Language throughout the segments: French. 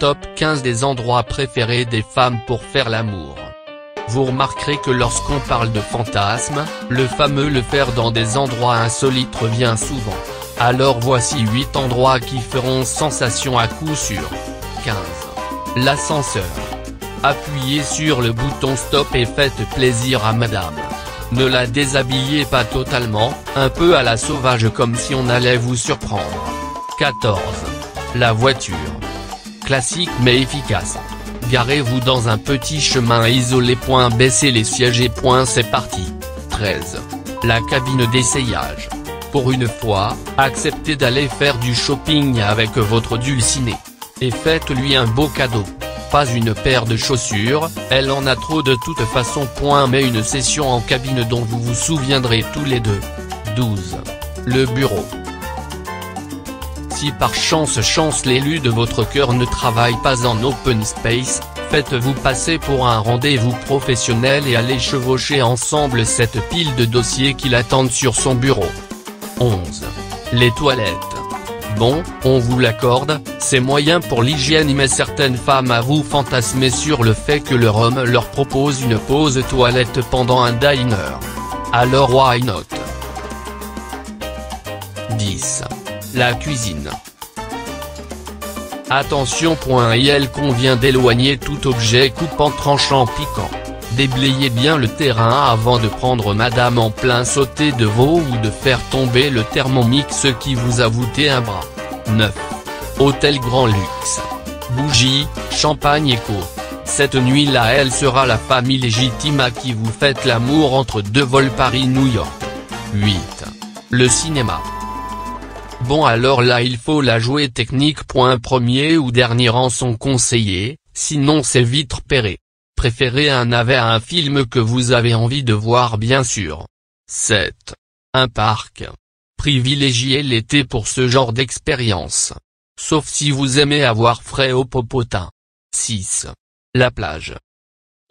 top 15 des endroits préférés des femmes pour faire l'amour. Vous remarquerez que lorsqu'on parle de fantasme, le fameux le faire dans des endroits insolites revient souvent. Alors voici 8 endroits qui feront sensation à coup sûr. 15. L'ascenseur. Appuyez sur le bouton stop et faites plaisir à madame. Ne la déshabillez pas totalement, un peu à la sauvage comme si on allait vous surprendre. 14. La voiture. Classique mais efficace. Garez-vous dans un petit chemin isolé. Baissez les sièges et c'est parti. 13. La cabine d'essayage. Pour une fois, acceptez d'aller faire du shopping avec votre dulciné. Et faites-lui un beau cadeau. Pas une paire de chaussures, elle en a trop de toute façon. Mais une session en cabine dont vous vous souviendrez tous les deux. 12. Le bureau. Si par chance l'élu de votre cœur ne travaille pas en open space, faites-vous passer pour un rendez-vous professionnel et allez chevaucher ensemble cette pile de dossiers qui l'attendent sur son bureau. 11. Les toilettes. Bon, on vous l'accorde, c'est moyen pour l'hygiène mais certaines femmes avouent fantasmer sur le fait que leur homme leur propose une pause toilette pendant un diner. Alors why not? 10. La cuisine. Attention, il convient d'éloigner tout objet coupant, tranchant, piquant. Déblayez bien le terrain avant de prendre madame en plein sauté de veau ou de faire tomber le Thermomix qui vous a voûté un bras. 9. Hôtel grand luxe. Bougies, champagne et co. Cette nuit-là elle sera la famille légitime à qui vous faites l'amour entre deux vols Paris-New York. 8. Le cinéma. Bon alors là il faut la jouer technique. Premier ou dernier rang sont conseillés, sinon c'est vite repéré. Préférez un navet à un film que vous avez envie de voir bien sûr. 7. Un parc. Privilégiez l'été pour ce genre d'expérience. Sauf si vous aimez avoir frais au popotin. 6. La plage.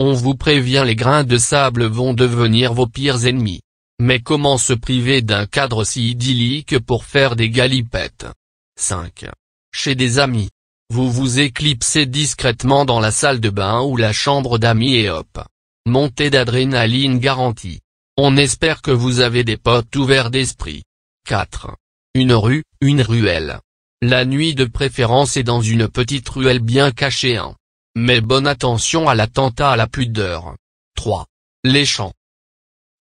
On vous prévient, les grains de sable vont devenir vos pires ennemis. Mais comment se priver d'un cadre si idyllique pour faire des galipettes? 5. Chez des amis. Vous vous éclipsez discrètement dans la salle de bain ou la chambre d'amis et hop. Montée d'adrénaline garantie. On espère que vous avez des potes ouverts d'esprit. 4. Une rue, une ruelle. La nuit de préférence est dans une petite ruelle bien cachée. Mais bonne attention à l'attentat à la pudeur. 3. Les champs.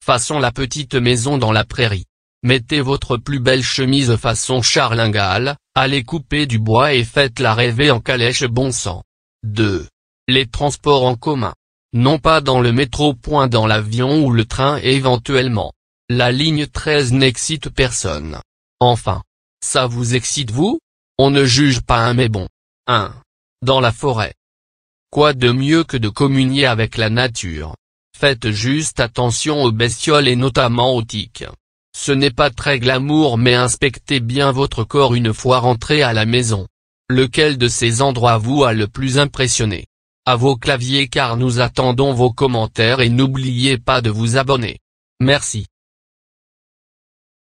Façon la petite maison dans la prairie. Mettez votre plus belle chemise façon Charlingal, allez couper du bois et faites-la rêver en calèche bon sang. 2. Les transports en commun. Non pas dans le métro. Dans l'avion ou le train éventuellement. La ligne 13 n'excite personne. Enfin. Ça vous excite vous? On ne juge pas mais bon. 1. Dans la forêt. Quoi de mieux que de communier avec la nature? Faites juste attention aux bestioles et notamment aux tiques. Ce n'est pas très glamour mais inspectez bien votre corps une fois rentré à la maison. Lequel de ces endroits vous a le plus impressionné? À vos claviers car nous attendons vos commentaires et n'oubliez pas de vous abonner. Merci.